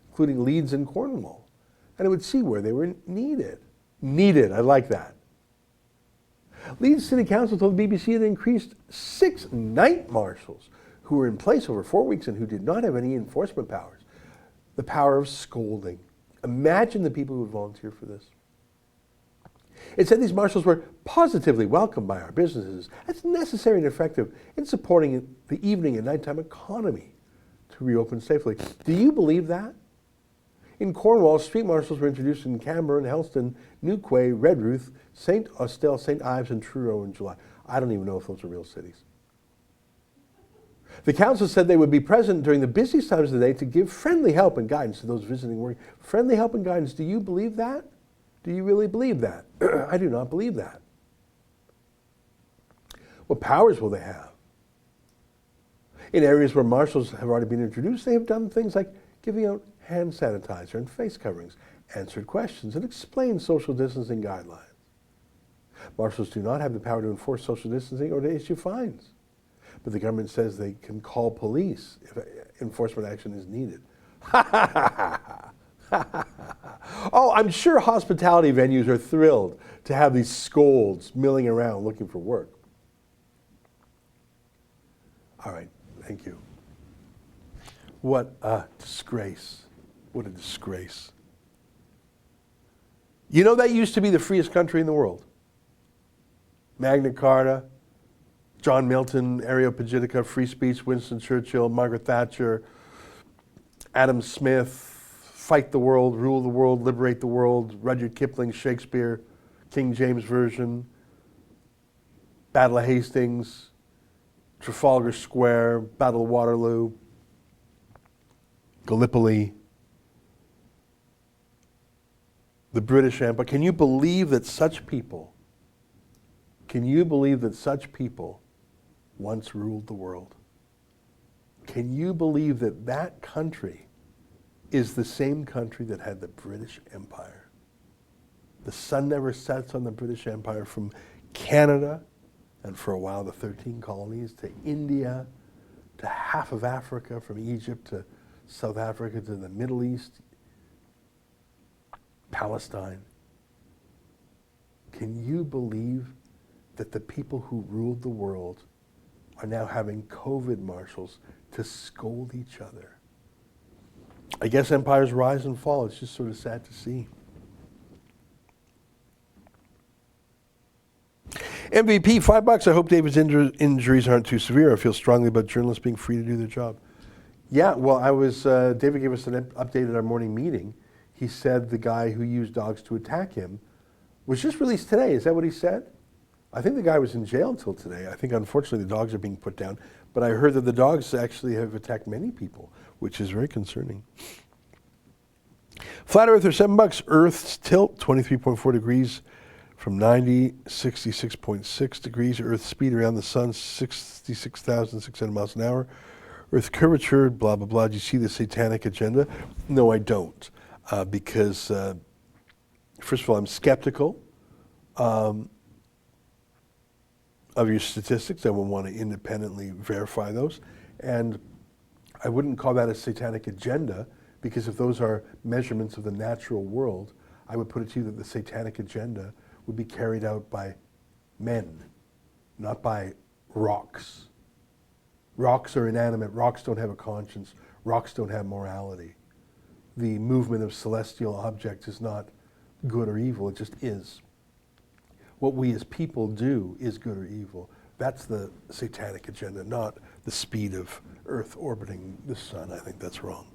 including Leeds and Cornwall, and it would see where they were needed. Needed, I like that. Leeds City Council told the BBC it increased 6 night marshals who were in place over 4 weeks and who did not have any enforcement powers. The power of scolding. Imagine the people who would volunteer for this. It said these marshals were positively welcomed by our businesses as necessary and effective in supporting the evening and nighttime economy to reopen safely. Do you believe that? In Cornwall, street marshals were introduced in Canberra and Helston, Newquay, Redruth, St. Austell, St. Ives, and Truro in July. I don't even know if those are real cities. The council said they would be present during the busiest times of the day to give friendly help and guidance to those visiting work. Friendly help and guidance, do you believe that? Do you really believe that? I do not believe that. What powers will they have? In areas where marshals have already been introduced, they have done things like giving out hand sanitizer and face coverings, answered questions, and explained social distancing guidelines. Marshals do not have the power to enforce social distancing or to issue fines. But the government says they can call police if enforcement action is needed. Oh, I'm sure hospitality venues are thrilled to have these scolds milling around looking for work. All right, thank you. What a disgrace. What a disgrace. You know, that used to be the freest country in the world. Magna Carta, John Milton, Areopagitica, free speech, Winston Churchill, Margaret Thatcher, Adam Smith, fight the world, rule the world, liberate the world, Rudyard Kipling, Shakespeare, King James Version, Battle of Hastings, Trafalgar Square, Battle of Waterloo, Gallipoli, the British Empire. Can you believe that such people once ruled the world? Can you believe that that country is the same country that had the British Empire? The sun never sets on the British Empire, from Canada, and for a while the 13 colonies, to India, to half of Africa, from Egypt to South Africa, to the Middle East, Palestine. Can you believe that the people who ruled the world are now having COVID marshals to scold each other? I guess empires rise and fall. It's just sort of sad to see. MVP, $5. I hope David's injuries aren't too severe. I feel strongly about journalists being free to do their job. Yeah, well, David gave us an update at our morning meeting. He said the guy who used dogs to attack him was just released today. Is that what he said? I think the guy was in jail until today. I think, unfortunately, the dogs are being put down. But I heard that the dogs actually have attacked many people, which is very concerning. Flat Earther, $7. Earth's tilt, 23.4 degrees from 90, 66.6 degrees. Earth's speed around the sun, 66,600 miles an hour. Earth curvature, blah, blah, blah. Do you see the satanic agenda? No, I don't. Because, first of all, I'm skeptical of your statistics. I would want to independently verify those. And I wouldn't call that a satanic agenda, because if those are measurements of the natural world, I would put it to you that the satanic agenda would be carried out by men, not by rocks. Rocks are inanimate. Rocks don't have a conscience. Rocks don't have morality. The movement of celestial objects is not good or evil. It just is. What we as people do is good or evil. That's the satanic agenda, not the speed of Earth orbiting the sun. I think that's wrong.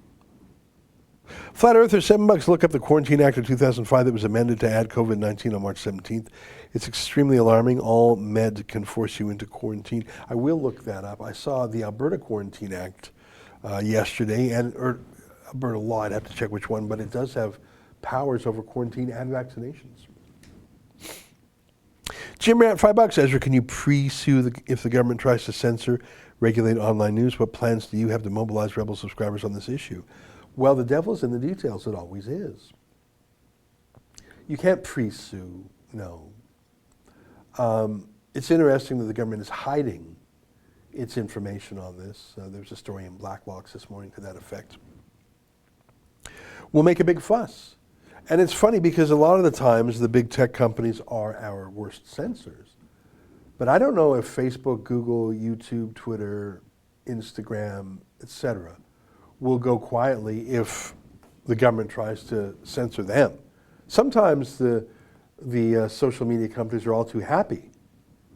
Flat Earther, $7. Look up the Quarantine Act of 2005 that was amended to add COVID-19 on March 17th. It's extremely alarming. All med can force you into quarantine. I will look that up. I saw the Alberta Quarantine Act yesterday, or Alberta law, I'd have to check which one, but it does have powers over quarantine and vaccinations. Jim Rant, $5. Ezra, can you pre-sue if the government tries to censor, regulate online news? What plans do you have to mobilize Rebel subscribers on this issue? Well, the devil's in the details. It always is. You can't pre-sue, no. it's interesting that the government is hiding its information on this. There's a story in Black Box this morning to that effect. We'll make a big fuss. And it's funny because a lot of the times the big tech companies are our worst censors. But I don't know if Facebook, Google, YouTube, Twitter, Instagram, etc. will go quietly if the government tries to censor them. Sometimes the social media companies are all too happy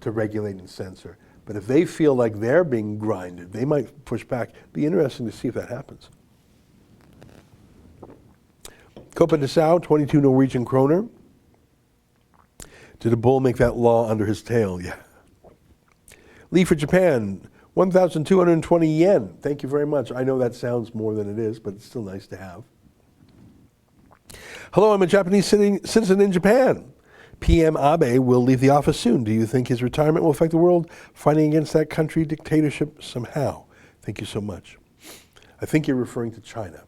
to regulate and censor. But if they feel like they're being grinded, they might push back. Be interesting to see if that happens. Copa de Sao, 22 Norwegian kroner. Did a bull make that law under his tail? Yeah. Lee for Japan, 1,220 yen. Thank you very much. I know that sounds more than it is, but it's still nice to have. Hello, I'm a Japanese citizen in Japan. PM Abe will leave the office soon. Do you think his retirement will affect the world fighting against that country dictatorship somehow? Thank you so much. I think you're referring to China.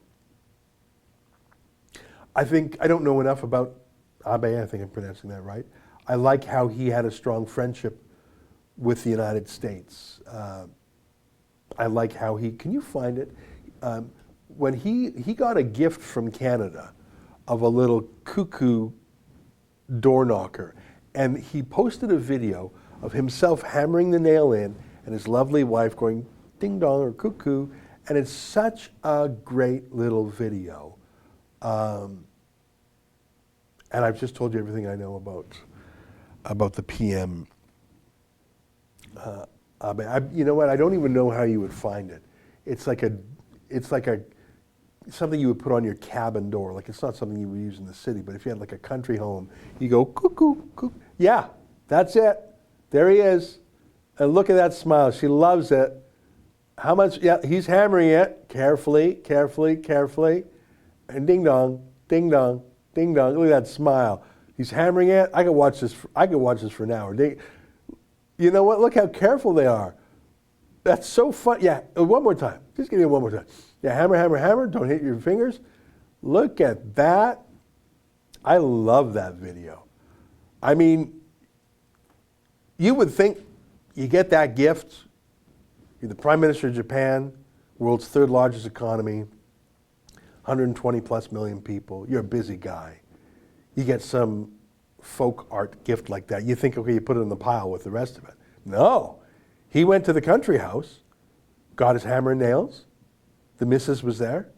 I don't know enough about Abe. I think I'm pronouncing that right. I like how he had a strong friendship with the United States. I like how can you find it? When he got a gift from Canada of a little cuckoo door knocker, and he posted a video of himself hammering the nail in and his lovely wife going ding dong or cuckoo, and it's such a great little video. And I've just told you everything I know about the PM. You know what? I don't even know how you would find it. It's like something you would put on your cabin door. Like, it's not something you would use in the city, but if you had like a country home, you go cuckoo, cuckoo. Yeah, that's it. There he is. And look at that smile. She loves it. How much? Yeah, he's hammering it carefully, carefully, carefully. And ding dong, ding dong, ding dong. Look at that smile. He's hammering it. I could watch this for an hour. You know what? Look how careful they are. That's so fun. Yeah, one more time. Just give me one more time. Yeah, hammer, hammer, hammer. Don't hit your fingers. Look at that. I love that video. I mean, you would think you get that gift. You're the Prime Minister of Japan, world's third largest economy, 120 plus million people. You're a busy guy. You get some folk art gift like that. You think, okay, you put it in the pile with the rest of it. No. He went to the country house, got his hammer and nails. The missus was there.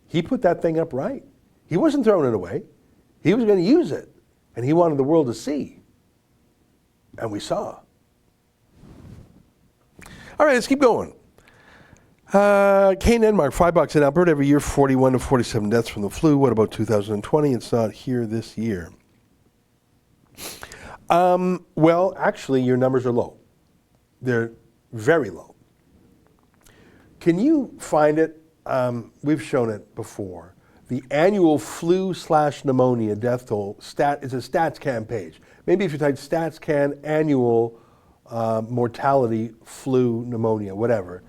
He put that thing up right. He wasn't throwing it away. He was going to use it. And he wanted the world to see. And we saw. All right, let's keep going. Kane Denmark, $5 in Alberta every year, 41 to 47 deaths from the flu. What about 2020? It's not here this year. Well, actually, your numbers are low. They're very low. Can you find it? We've shown it before. The annual flu/pneumonia death toll stat is a StatsCan page. Maybe if you type StatsCan annual mortality, flu, pneumonia, whatever,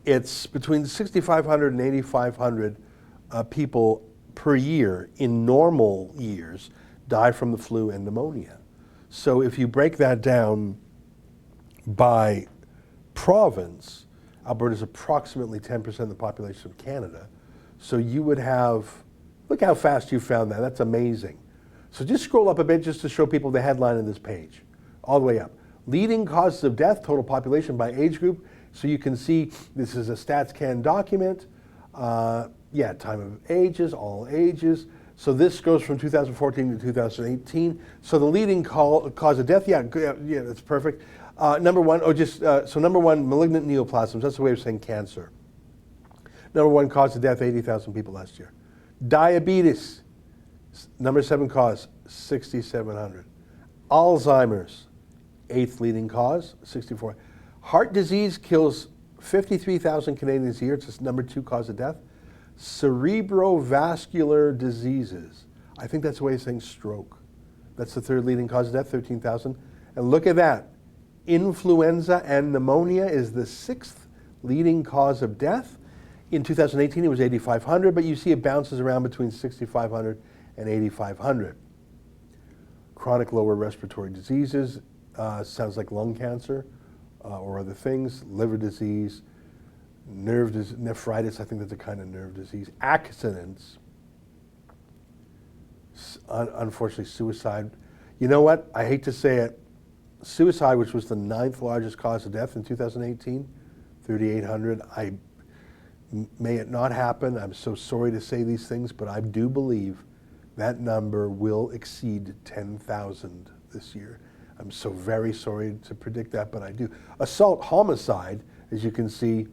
it's between 6,500 and 8,500 people per year in normal years die from the flu and pneumonia. So if you break that down by province, Alberta is approximately 10% of the population of Canada. So you would have, look how fast you found that. That's amazing. So just scroll up a bit just to show people the headline of this page, all the way up. Leading causes of death, total population by age group. So you can see this is a StatsCan document. Time of ages, all ages. So this goes from 2014 to 2018. So the leading cause of death, yeah, that's perfect. Number one, number one, malignant neoplasms. That's the way of saying cancer. Number one cause of death, 80,000 people last year. Diabetes, number 7 cause, 6,700. Alzheimer's, 8th leading cause, 64. Heart disease kills 53,000 Canadians a year. It's the number 2 cause of death. Cerebrovascular diseases. I think that's the way of saying stroke. That's the 3rd leading cause of death, 13,000. And look at that. Influenza and pneumonia is the 6th leading cause of death. In 2018, it was 8,500, but you see it bounces around between 6,500 and 8,500. Chronic lower respiratory diseases, sounds like lung cancer or other things, liver disease, nephritis, I think that's a kind of nerve disease, accidents, unfortunately suicide. You know what? I hate to say it. Suicide, which was the 9th largest cause of death in 2018, 3,800. May it not happen. I'm so sorry to say these things, but I do believe that number will exceed 10,000 this year. I'm so very sorry to predict that, but I do. Assault homicide, as you can see,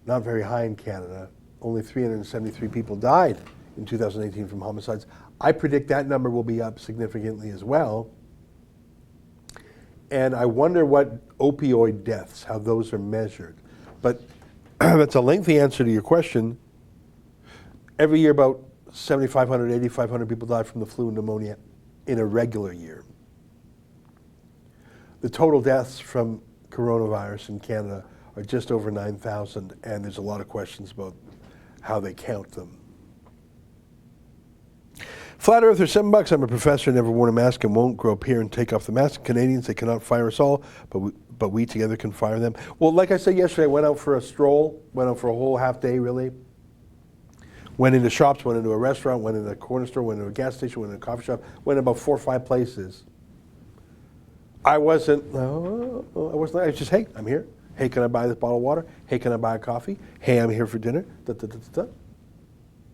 not very high in Canada. Only 373 people died in 2018 from homicides. I predict that number will be up significantly as well. And I wonder what opioid deaths, how those are measured. But that's a lengthy answer to your question. Every year about 7,500, 8,500 people die from the flu and pneumonia in a regular year. The total deaths from coronavirus in Canada are just over 9,000, and there's a lot of questions about how they count them. Flat Earther, $7. I'm a professor, never worn a mask and won't grow up here and take off the mask. Canadians, they cannot fire us all, but we together can fire them. Well, like I said yesterday, I went out for a stroll, went out for a whole half day, really. Went into shops, went into a restaurant, went into a corner store, went into a gas station, went into a coffee shop, went about 4 or 5 places. I was just, hey, I'm here. Hey, can I buy this bottle of water? Hey, can I buy a coffee? Hey, I'm here for dinner. Da, da, da, da, da.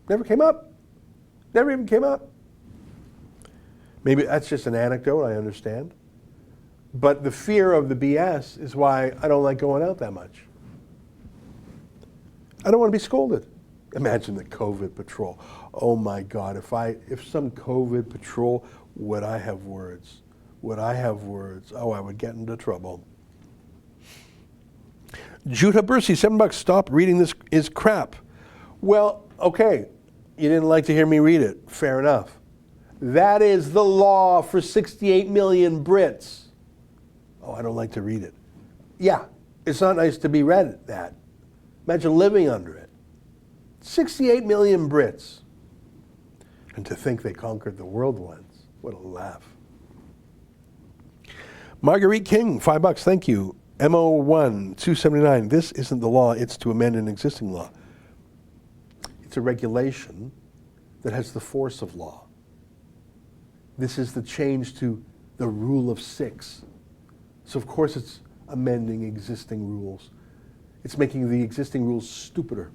Never came up. Never even came up. Maybe that's just an anecdote, I understand. But the fear of the BS is why I don't like going out that much. I don't want to be scolded. Imagine the COVID patrol. Oh my God, if some COVID patrol, would I have words? Would I have words? Oh, I would get into trouble. Judah Bursey, $7. Stop reading this is crap. Well, okay, you didn't like to hear me read it. Fair enough. That is the law for 68 million Brits. Oh, I don't like to read it. Yeah, it's not nice to be read that. Imagine living under it. 68 million Brits. And to think they conquered the world once. What a laugh. Marguerite King, $5. Thank you. MO1 279. This isn't the law, it's to amend an existing law. It's a regulation that has the force of law. This is the change to the rule of 6. So of course it's amending existing rules. It's making the existing rules stupider.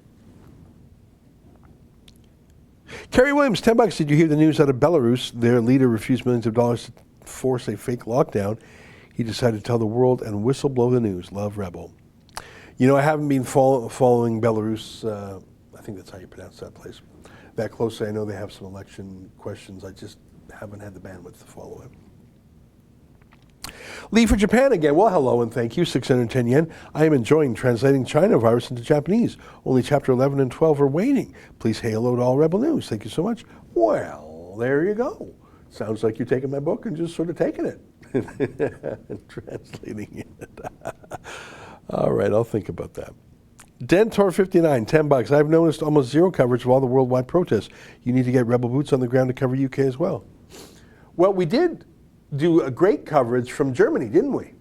Kerry Williams, $10. Did you hear the news out of Belarus? Their leader refused millions of dollars to force a fake lockdown. He decided to tell the world and whistle blow the news. Love Rebel. You know, I haven't been following Belarus, I think that's how you pronounce that place, that closely. I know they have some election questions. I just haven't had the bandwidth to follow it. Lee for Japan again. Well, hello and thank you. 610 yen. I am enjoying translating China virus into Japanese. Only chapter 11 and 12 are waiting. Please say hello to all Rebel News. Thank you so much. Well, there you go. Sounds like you're taking my book and just sort of taking it and translating it. All right, I'll think about that. Dentor 59, $10. I've noticed almost zero coverage of all the worldwide protests. You need to get Rebel boots on the ground to cover UK as well. Well, we did do a great coverage from Germany, didn't we?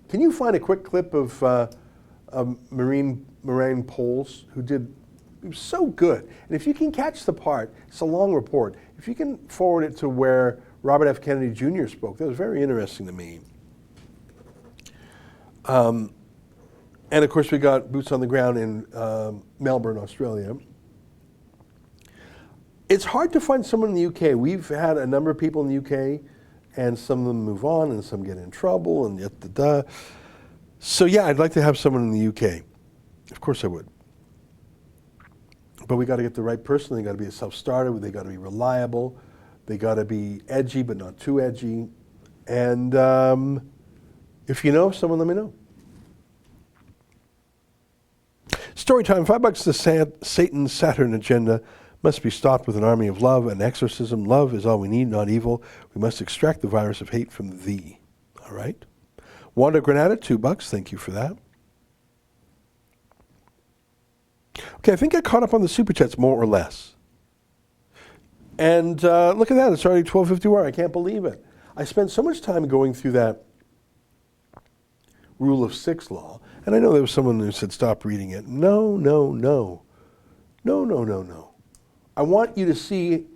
Can you find a quick clip of Marine Poles who did, it was so good. And if you can catch the part, it's a long report. If you can forward it to where Robert F. Kennedy Jr. spoke, that was very interesting to me. And of course, we got boots on the ground in Melbourne, Australia. It's hard to find someone in the UK. We've had a number of people in the UK, and some of them move on, and some get in trouble, and yet, So yeah, I'd like to have someone in the UK. Of course I would. But we got to get the right person. They got to be a self-starter. They got to be reliable. They got to be edgy, but not too edgy. And if you know someone, let me know. Story time, $5. The Satan Saturn agenda must be stopped with an army of love and exorcism. Love is all we need, not evil. We must extract the virus of hate from thee. All right. Wanda Granada, $2. Thank you for that. Okay, I think I caught up on the Super Chats more or less. And look at that, it's already 12:51. I can't believe it. I spent so much time going through that rule of six law. And I know there was someone who said, stop reading it. No, no, no. No, no, no, no. I want you to see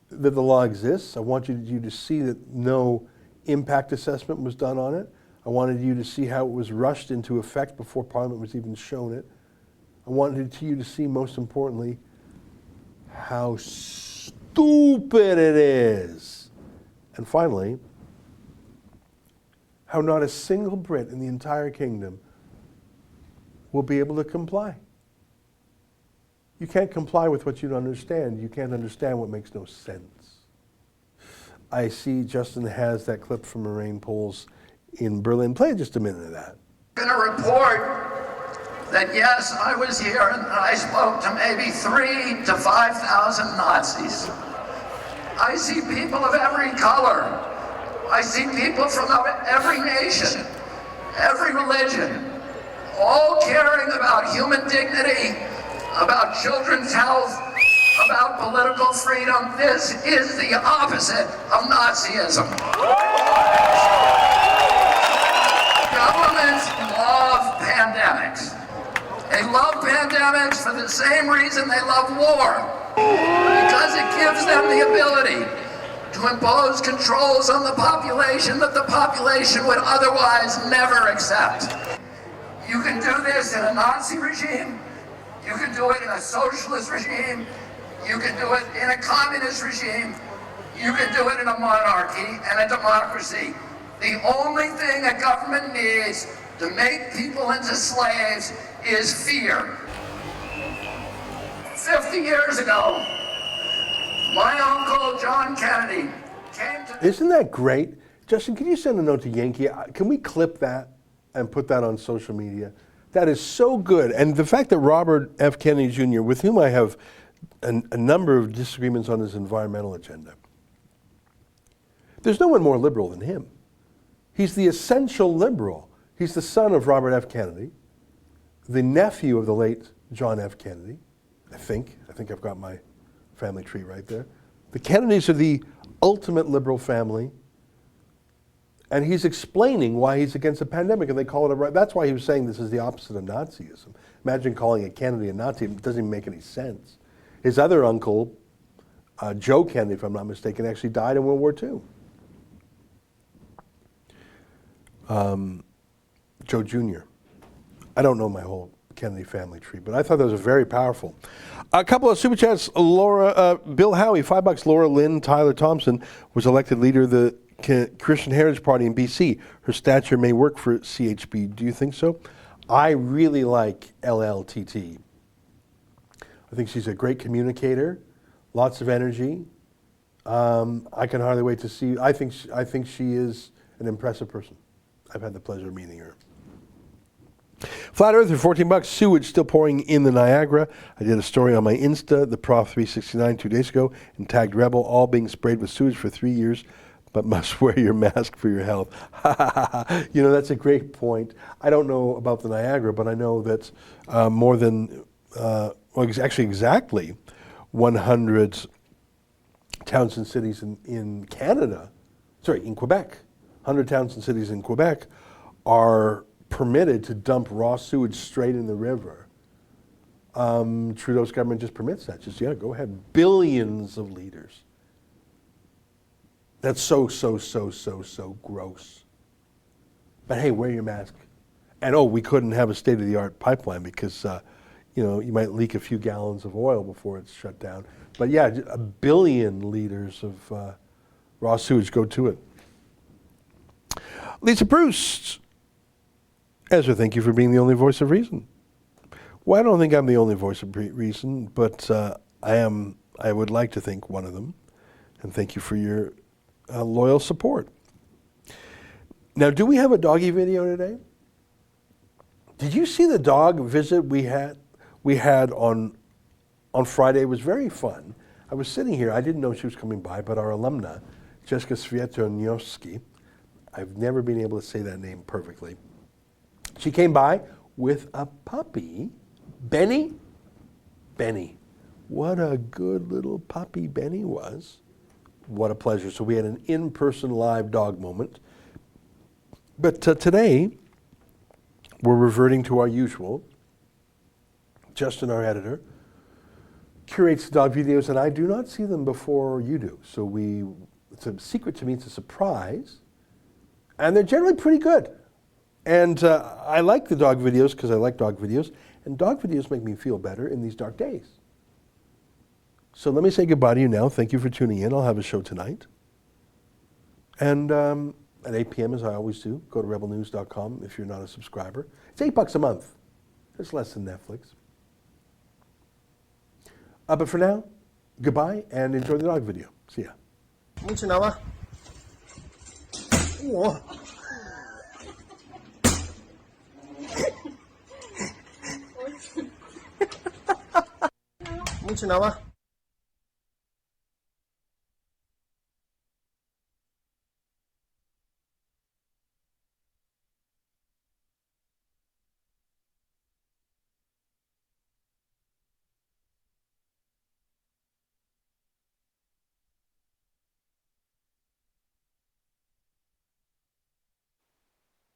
that the law exists. I want you to see that no impact assessment was done on it. I wanted you to see how it was rushed into effect before Parliament was even shown it. I wanted you to see, most importantly, how stupid it is. And finally, how not a single Brit in the entire kingdom will be able to comply. You can't comply with what you don't understand. You can't understand what makes no sense. I see Justin has that clip from Lorraine Polls in Berlin. Play just a minute of that. I'm going to report that yes, I was here and I spoke to maybe 3,000 to 5,000 Nazis. I see people of every color. I see people from every nation, every religion, all caring about human dignity, about children's health, about political freedom. This is the opposite of Nazism. Governments love pandemics. They love pandemics for the same reason they love war. Because it gives them the ability to impose controls on the population that the population would otherwise never accept. You can do this in a Nazi regime. You can do it in a socialist regime. You can do it in a communist regime. You can do it in a monarchy and a democracy. The only thing a government needs to make people into slaves is fear. 50 years ago, my uncle John Kennedy came to... Isn't that great? Justin, can you send a note to Yankee? Can we clip that and put that on social media? That is so good. And the fact that Robert F. Kennedy Jr., with whom I have a number of disagreements on his environmental agenda, there's no one more liberal than him. He's the essential liberal. He's the son of Robert F. Kennedy, the nephew of the late John F. Kennedy, I think I've got my family tree right there. The Kennedys are the ultimate liberal family. And he's explaining why he's against the pandemic, and they call it a right. That's why he was saying this is the opposite of Nazism. Imagine calling a Kennedy a Nazi. It doesn't even make any sense. His other uncle, Joe Kennedy, if I'm not mistaken, actually died in World War II. Joe Jr. I don't know my whole Kennedy family tree, but I thought that was very powerful. A couple of super chats. Bill Howie, $5. Laura Lynn Tyler Thompson was elected leader of the Christian Heritage Party in BC. Her stature may work for CHP. Do you think so? I really like LLTT. I think she's a great communicator, lots of energy. I can hardly wait to see. I think she is an impressive person. I've had the pleasure of meeting her. Flat Earther, $14. Sewage still pouring in the Niagara. I did a story on my Insta, the Prof 369, 2 days ago, and tagged Rebel, all being sprayed with sewage for 3 years, but must wear your mask for your health. You know, that's a great point. I don't know about the Niagara, but I know that more than, actually exactly 100 towns and cities in Canada, in Quebec, 100 towns and cities in Quebec are permitted to dump raw sewage straight in the river. Trudeau's government just permits that. Go ahead. Billions of liters. That's so gross. But hey, wear your mask. And we couldn't have a state-of-the-art pipeline because, you might leak a few gallons of oil before it's shut down. But yeah, 1 billion liters of raw sewage go to it. Lisa Proust. Ezra, thank you for being the only voice of reason. Well, I don't think I'm the only voice of reason, but I would like to think one of them. And thank you for your loyal support. Now, do we have a doggy video today? Did you see the dog visit we had on Friday? It was very fun. I was sitting here. I didn't know she was coming by, but our alumna, Jessica Swietoniowski, I've never been able to say that name perfectly. She came by with a puppy, Benny. What a good little puppy Benny was. What a pleasure. So we had an in-person live dog moment. But today, we're reverting to our usual. Justin, our editor, curates the dog videos, and I do not see them before you do. So it's a secret to me, it's a surprise. And they're generally pretty good. And I like the dog videos because I like dog videos. And dog videos make me feel better in these dark days. So let me say goodbye to you now. Thank you for tuning in. I'll have a show tonight. And at 8 p.m., as I always do, go to rebelnews.com if you're not a subscriber. It's $8 a month. It's less than Netflix. But for now, goodbye and enjoy the dog video. See ya. 你知道吗？我。你知道吗？